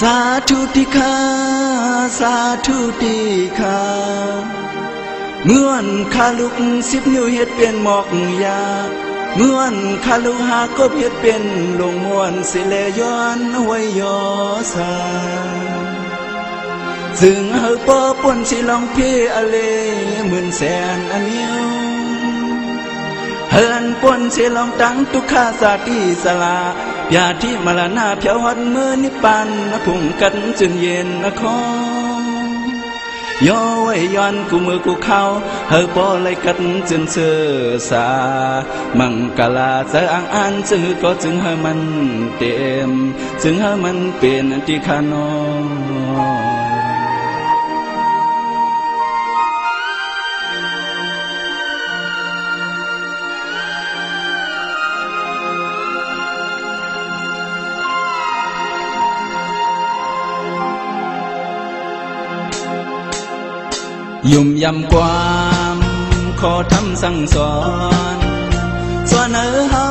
สาธุติคาสาธุติคาเมื่อนคาลุก10 นิ้วเฮ็ดเป็นหมอกยาเมื่อนคาลุหากบเฮ็ดเป็นลงม่วนสิเลย้อนไว้ยอสาซึ่งเฮาปอป่นสิลองเพอเล10,000 แสนอันเดียวเฮินป่นสิลองตั้งทุกขาสาติสลายาที่มรณะเพียวหัดมือนิพพานพุ่งกันจนเย็นคอย่อไว้ย้อนกูมือกูเข้าเฮอปอไลกัดจนเสือสามังกลาเจออ่านจึงก็จึงเฮมันเต็มจึงเฮมันเป็นที่ขานยุ่มยำความขอทำสั่งสอนส่วนเฮา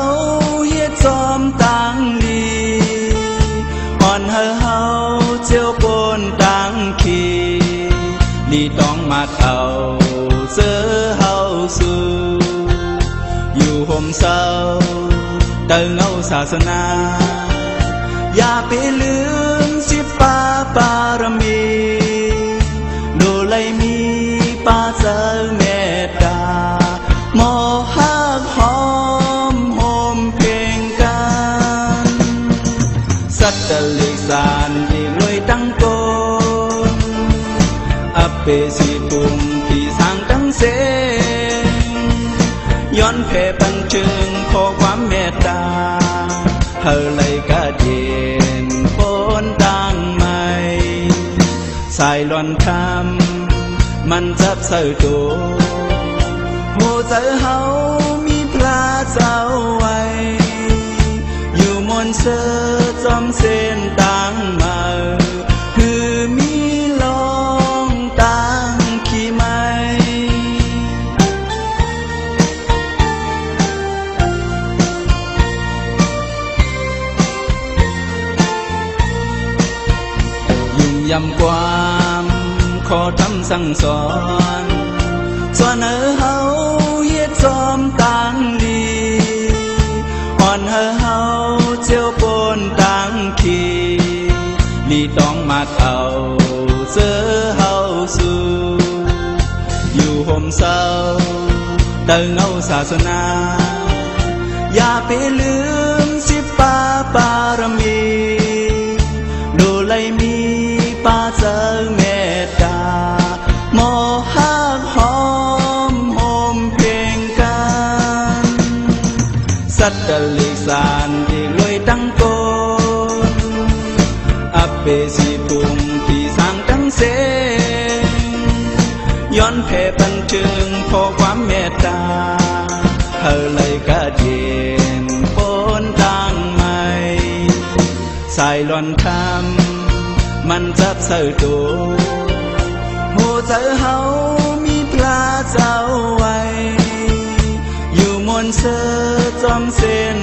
เฮ็ดซ้อมต่างลีอ่อนเฮาเจียวปนต่างขีลีต้องมาเอาเสื้อเฮาสู่อยู่ห่มเศร้าเติงเอาศาสนาอย่าไปลืม10 ป่าบารมีดูไลมีป้าเจอเมตตาหมอฮักหอมโฮมเพลงกันสัตตลิสานที่รวยตั้งโกนอัปเปสีตุงที่สร้างตั้งเสงย้อนเพปันจึงขอความเมตตาเฮาเลยกะเย็นปนตั้งใหม่สายล้อนคำมันจับเสือตัวหัวใจเฮามีพลาเจ้าไว้อยู่มนเสือจอมเส้นต่างมาคือมีลองต่างขี้ไม้ยุ่งยำความขอทำสั่งสอนส่วนเฮาเฮ็ดซ้อมต่างลีอ่อนเฮาเจียวปนต่างขีลีต้องมาเอาเสื้อเฮาสู่อยู่ห่มเศร้าเติงเอาศาสนาอย่าไปลืม10 ป่าบารมีดูไลมีป้าเจอเมตตาหมอฮักหอมโฮมเพลงกันสัตตลิสานที่รวยตั้งโกนอัปเปสีตุงที่สร้างตั้งเสงย้อนเพปันจึงขอความเมตตาเฮาเลยกะเย็นปนตั้งใหม่สายล้อนคำมันจับเสือตัวหัวใจเฮามีพลาเจ้าไว้อยู่มนเสือจอมเส้น